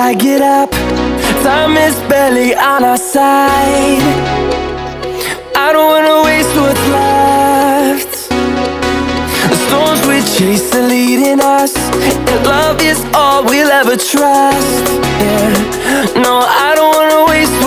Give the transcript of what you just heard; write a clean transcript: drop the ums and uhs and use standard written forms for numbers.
I get up, time is barely on our side. I don't wanna waste what's left. The storms we chase are leading us, and love is all we'll ever trust. Yeah, no, I don't wanna waste